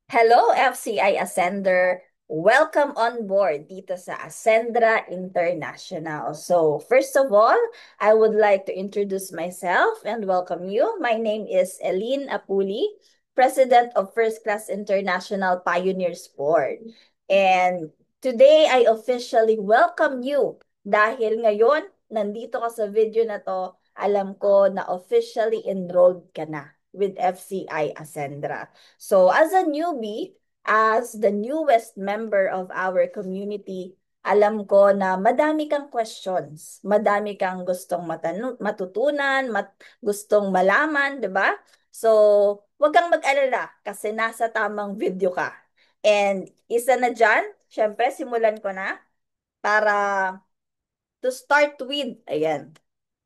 Hello, FCI Ascender. Welcome on board dito sa Ascendra International. So, first of all, I would like to introduce myself and welcome you. My name is Eileen Apuli, President of First Class International Pioneers Board. And today, I officially welcome you dahil ngayon, nandito ka sa video na to, alam ko na officially enrolled ka na with FCI Ascendra. So as a newbie, as the newest member of our community, alam ko na madami kang questions, madami kang gustong matutunan, gustong malaman, 'di ba? So, huwag kang mag-alala kasi nasa tamang video ka. And isa na dyan, syempre simulan ko na para to start with, ayan.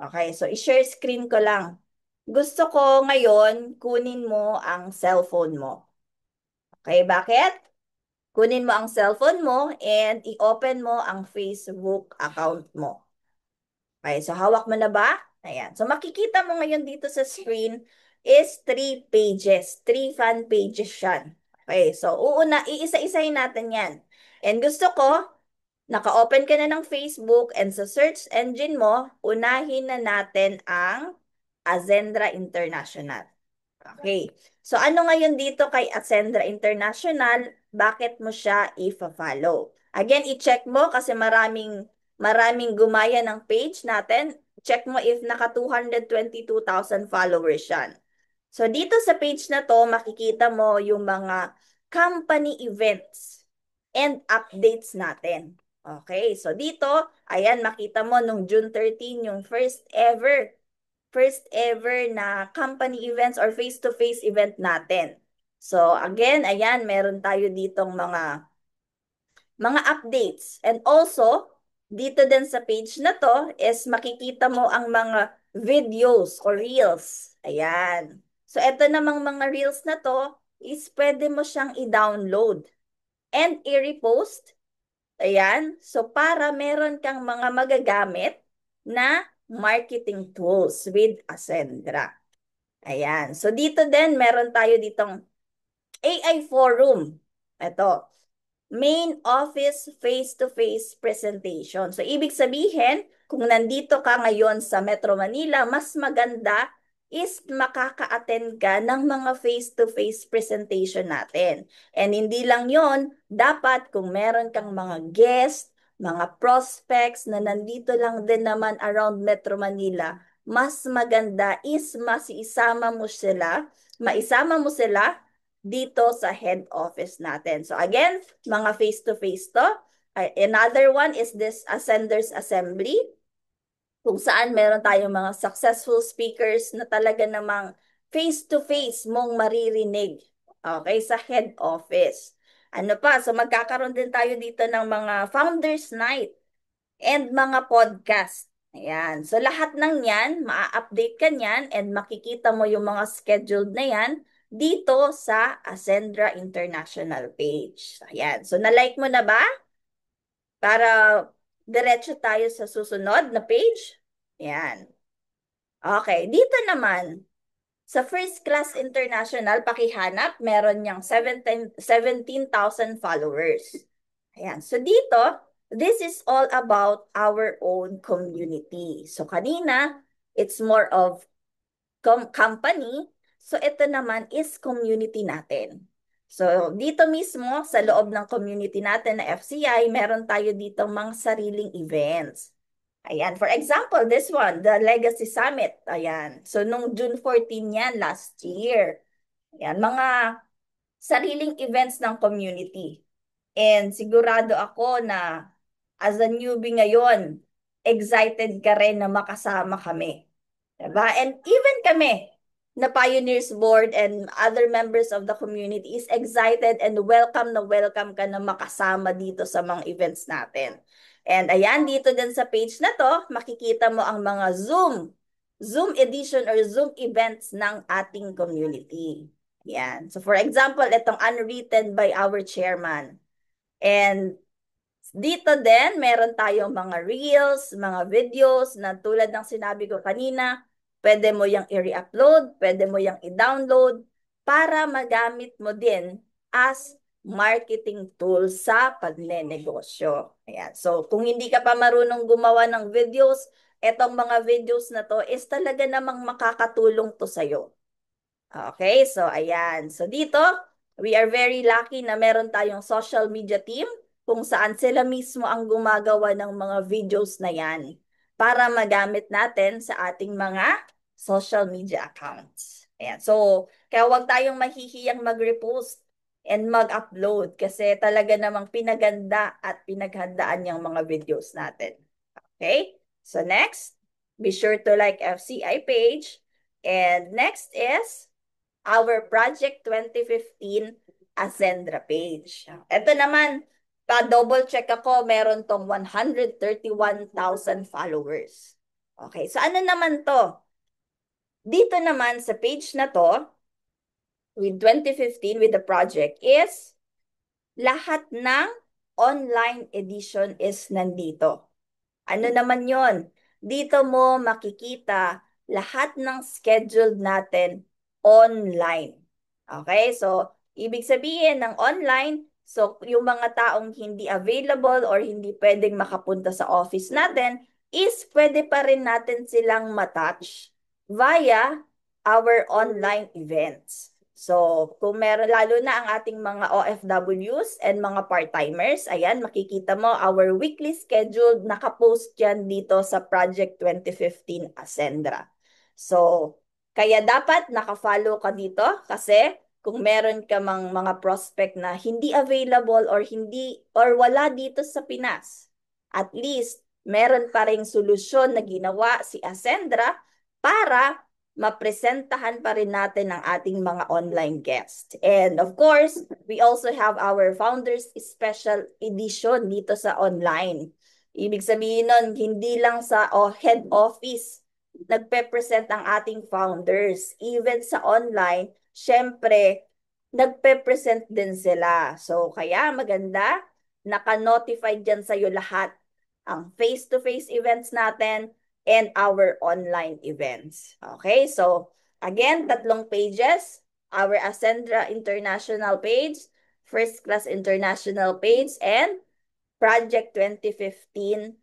Okay, so i-share screen ko lang. Gusto ko ngayon kunin mo ang cellphone mo. Okay, bakit? Kunin mo ang cellphone mo and i-open mo ang Facebook account mo. Okay, so hawak mo na ba? Ayan. So makikita mo ngayon dito sa screen is 3 pages. 3 fan pages yan. Okay, so iisa-isahin natin yan. And gusto ko, naka-open ka na ng Facebook and sa search engine mo, unahin na natin ang Azendra International. Okay. So ano ngayon dito kay Ascendra International? Bakit mo siya i-follow? Again, i-check mo kasi maraming gumaya ng page natin. Check mo if naka 222,000 followers yan. So dito sa page na to, makikita mo yung mga company events and updates natin. Okay, so dito, ayan, makita mo nung June 13, yung first ever na company events or face-to-face event natin. So again, ayan, meron tayo ditong mga updates. And also, dito din sa page na to is makikita mo ang mga videos or reels. Ayan. So ito namang mga reels na to is pwede mo siyang i-download and i-repost. Ayan. So para meron kang mga magagamit na marketing tools with Ascendra. Ayan. So dito din, meron tayo ditong AI forum. Ito, main office face-to-face presentation. So ibig sabihin, kung nandito ka ngayon sa Metro Manila, mas maganda is makaka-attend ka ng mga face-to-face presentation natin. And hindi lang yon, dapat kung meron kang mga guest, mga prospects na nandito lang din naman around Metro Manila, mas maganda is maisama mo sila dito sa head office natin. So again, mga face-to-face to. Another one is this Ascenders Assembly, kung saan meron tayong mga successful speakers na talaga namang face-to-face mong maririnig. Okay, sa head office. Ano pa? So magkakaroon din tayo dito ng mga Founders Night and mga podcast. Ayan. So lahat ng yan, maa-update ka niyan and makikita mo yung mga scheduled na yan dito sa Ascendra International page. Ayan. So na-like mo na ba? Para diretso tayo sa susunod na page. Ayan. Okay. Dito naman, sa First Class International, pakihanap, meron niyang 17,000 followers. Ayan. So dito, this is all about our own community. So kanina, it's more of company. So ito naman is community natin. So dito mismo, sa loob ng community natin na FCI, meron tayo dito mga sariling events. Ayan, for example, this one, the Legacy Summit. Ayan. So nung June 14 yan, last year. Ayan, mga sariling events ng community. And sigurado ako na as a newbie ngayon, excited ka rin na makasama kami. Diba? And even kami, na Pioneers Board and other members of the community is excited and welcome na welcome ka na makasama dito sa mga events natin. And ayan, dito din sa page na to, makikita mo ang mga Zoom edition or Zoom events ng ating community. Yan. So for example, itong unwritten by our chairman. And dito din, meron tayong mga reels, mga videos na tulad ng sinabi ko kanina, pwede mo yung i-re-upload, pwede mo yung i-download para magamit mo din as marketing tool sa pagnenegosyo. Ayan. So, kung hindi ka pa marunong gumawa ng videos, etong mga videos na to is talaga namang makakatulong to sa'yo. Okay, so ayan. So dito, we are very lucky na meron tayong social media team kung saan sila mismo ang gumagawa ng mga videos na yan para magamit natin sa ating mga social media accounts. Ayan. So, kaya huwag tayong mahihiyang mag-repost and mag-upload kasi talaga namang pinaganda at pinaghandaan yung mga videos natin. Okay? So next, be sure to like FCI page. And next is our Project 2015 Ascendra page. Ito naman, pa-double check ako, meron tong 131,000 followers. Okay, so ano naman to? Dito naman sa page na to, with 2015 with the project is lahat ng online edition is nandito. Ano naman yon? Dito mo makikita lahat ng scheduled natin online. Okay? So, ibig sabihin ng online, so yung mga taong hindi available or hindi pwedeng makapunta sa office natin, is pwede pa rin natin silang matouch via our online events. So, kung meron lalo na ang ating mga OFWs and mga part-timers, ayan, makikita mo our weekly schedule, nakapost yan dito sa Project 2015 Ascendra. So, kaya dapat nakafollow ka dito kasi kung meron ka mang mga prospect na hindi available or hindi or wala dito sa Pinas, at least meron pa ring solusyon na ginawa si Ascendra para mapresentahan pa rin natin ang ating mga online guests. And of course, we also have our Founders Special Edition dito sa online. Ibig sabihin nun, hindi lang sa head office nagpe-present ang ating founders. Even sa online, syempre, nagpe-present din sila. So, kaya maganda, naka-notify dyan sa'yo lahat ang face-to-face events natin, and our online events. Okay, so again, tatlong pages. Our Ascendra International page, First Class International page, and Project 2015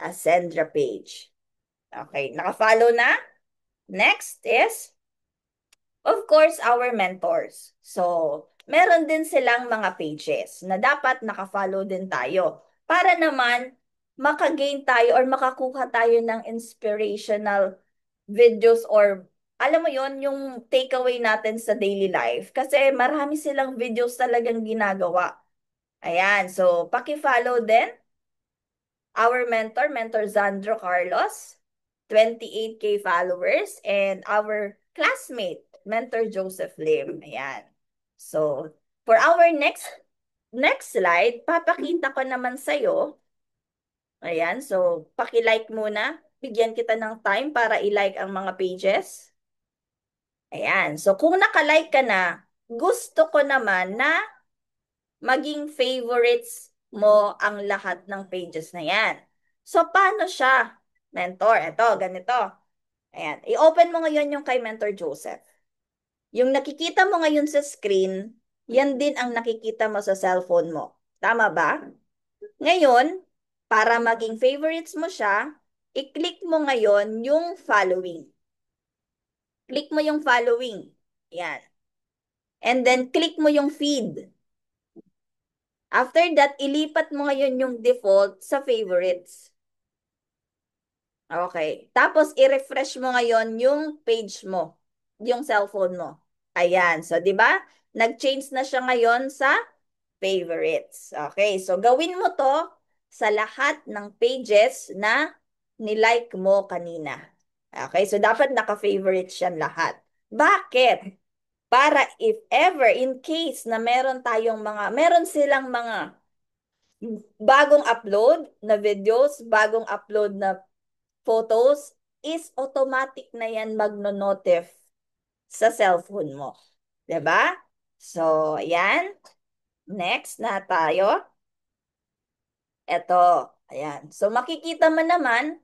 Ascendra page. Okay, nakafollow na? Next is, of course, our mentors. So, meron din silang mga pages na dapat nakafollow din tayo para naman makagain tayo or makakuha tayo ng inspirational videos or alam mo yon yung takeaway natin sa daily life. Kasi marami silang videos talagang ginagawa. Ayan, so paki-follow din our Mentor Zandro Carlos, 28K followers, and our classmate, Mentor Joseph Lim. Ayan. So, for our next slide, papakita ko naman sa'yo. Ayan, so paki-like muna. Bigyan kita ng time para i-like ang mga pages. Ayan, so kung naka-like ka na, gusto ko naman na maging favorites mo ang lahat ng pages na yan. So, paano siya, mentor? Ito, ganito. Ayan, i-open mo ngayon yung kay Mentor Joseph. Yung nakikita mo ngayon sa screen, yan din ang nakikita mo sa cellphone mo. Tama ba? Ngayon, para maging favorites mo siya, i-click mo ngayon yung following. Click mo yung following. Yan. And then, click mo yung feed. After that, ilipat mo ngayon yung default sa favorites. Okay. Tapos, i-refresh mo ngayon yung page mo, yung cellphone mo. Ayan. So, di ba? Nag-change na siya ngayon sa favorites. Okay. So, gawin mo to sa lahat ng pages na nilike mo kanina. Okay. So, dapat naka-favorites yan lahat. Bakit? Para if ever, in case na meron silang mga bagong upload na videos, bagong upload na photos, is automatic na yan magno-notif sa cellphone mo. 'Di ba? So, ayan. Next na tayo. Ito. Ayan. So, makikita mo naman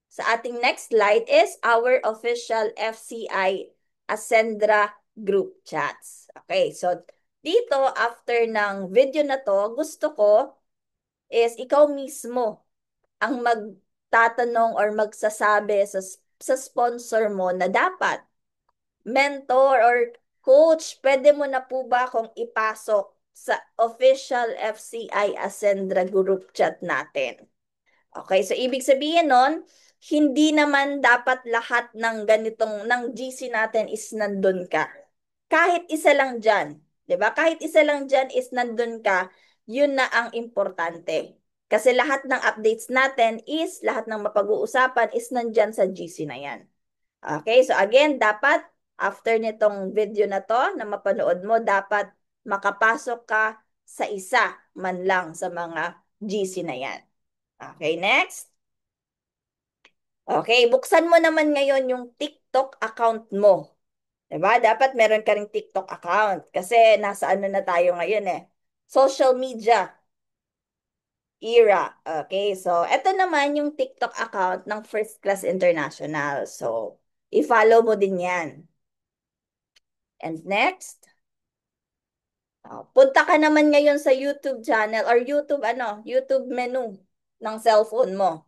sa ating next slide is our official FCI Ascendra group chats. Okay, so Dito, after ng video na to, gusto ko is ikaw mismo ang magtatanong or magsasabi sa sponsor mo na dapat mentor or coach, pwede mo na po ba akong ipasok sa official FCI Ascendra group chat natin? Okay, so ibig sabihin nun, hindi naman dapat lahat ng ganitong, ng GC natin is nandun ka. Kahit isa lang dyan, di ba? Kahit isa lang dyan is nandun ka, yun na ang importante. Kasi lahat ng updates natin is, lahat ng mapag-uusapan is nandyan sa GC na yan. Okay, so again, dapat after nitong video na to, na mapanood mo, dapat makapasok ka sa isa man lang sa mga GC na yan. Okay, next. Okay, buksan mo naman ngayon yung TikTok account mo. Diba? Dapat meron ka ring TikTok account kasi nasa ano na tayo ngayon eh. Social media era. Okay, so eto naman yung TikTok account ng First Class International. So, i-follow mo din yan. And next, punta ka naman ngayon sa YouTube channel or YouTube menu ng cellphone mo.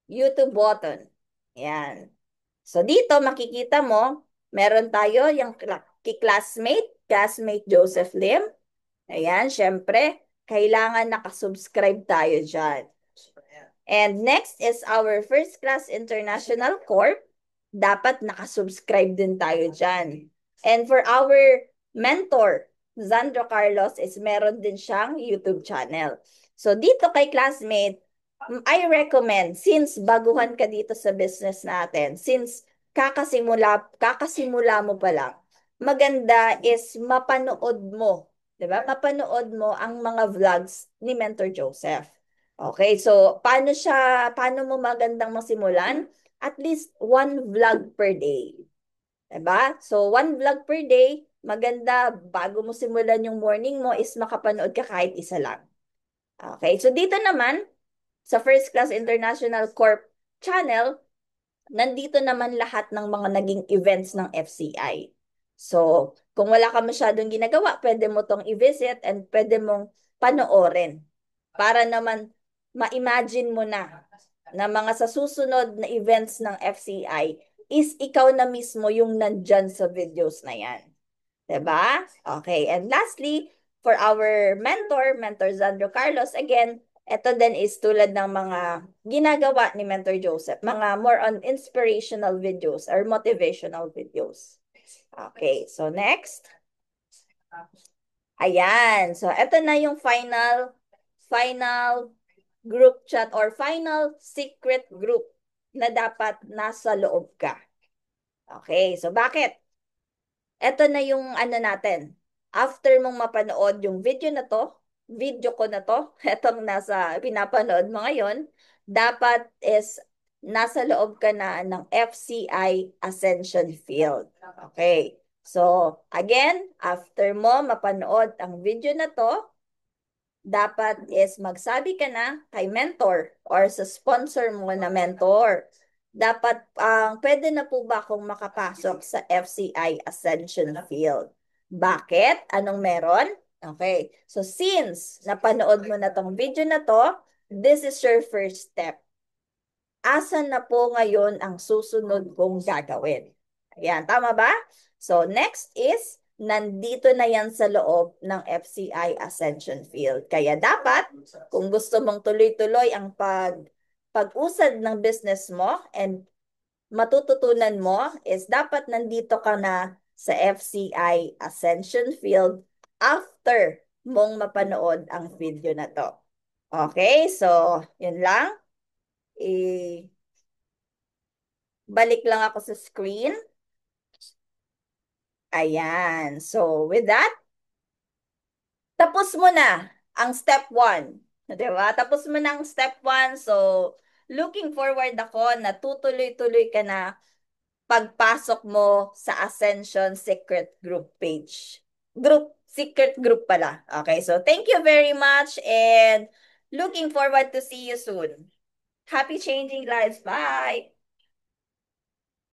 YouTube button. Yan. So dito makikita mo, meron tayo yung classmate Joseph Lim. Ayan, syempre, kailangan nakasubscribe tayo dyan. And next is our First Class International Corp. Dapat nakasubscribe din tayo dyan. And for our mentor, Zandro Carlos, is meron din siyang YouTube channel. So dito kay classmate, I recommend, since baguhan ka dito sa business natin, since kakasimula mo pa lang, maganda is mapanood mo, 'di ba? Mapanood mo ang mga vlogs ni Mentor Joseph. Okay, so paano mo magandang masimulan? At least one vlog per day. 'Di ba? So one vlog per day, maganda bago mo simulan yung morning mo is makapanood ka kahit isa lang. Okay, so dito naman, sa First Class International Corp channel, nandito naman lahat ng mga naging events ng FCI. So, kung wala ka masyadong ginagawa, pwede mo tong i-visit and pwede mong panoorin para naman ma-imagine mo na mga sa susunod na events ng FCI is ikaw na mismo yung nandyan sa videos na yan. 'Di ba? Okay, and lastly, for our Mentor Zandro Carlos, again, ito din is tulad ng mga ginagawa ni Mentor Joseph, mga more on inspirational videos or motivational videos. Okay, so next. Ayan, so ito na yung final group chat or final secret group na dapat nasa loob ka. Okay, so bakit? Ito na yung ano natin. After mong mapanood yung video ko na to, etong nasa pinapanood mo ngayon, dapat is nasa loob ka na ng FCI Ascension Field. Okay. So, again, after mo mapanood ang video na to, dapat is magsabi ka na kay mentor or sa sponsor mo na mentor. Dapat pwede na po ba akong makapasok sa FCI Ascension Field? Bakit? Anong meron? Okay. So since napanood mo na tong video na to, this is your first step. Asan na po ngayon ang susunod kong gagawin? Ayan, tama ba? So next is, nandito na yan sa loob ng FCI Ascension Field. Kaya dapat, kung gusto mong tuloy-tuloy ang pag-usad ng business mo and matututunan mo, is dapat nandito ka na sa FCI Ascension Field after mong mapanood ang video na to. Okay, so yun lang. Balik lang ako sa screen. Ayan. So, with that, tapos mo na ang step 1. Diba? Tapos mo na ang step 1. So, looking forward ako na tutuloy-tuloy ka na pagpasok mo sa Ascension Secret Group page. Secret group pala. Okay, so thank you very much and looking forward to see you soon. Happy changing lives. Bye!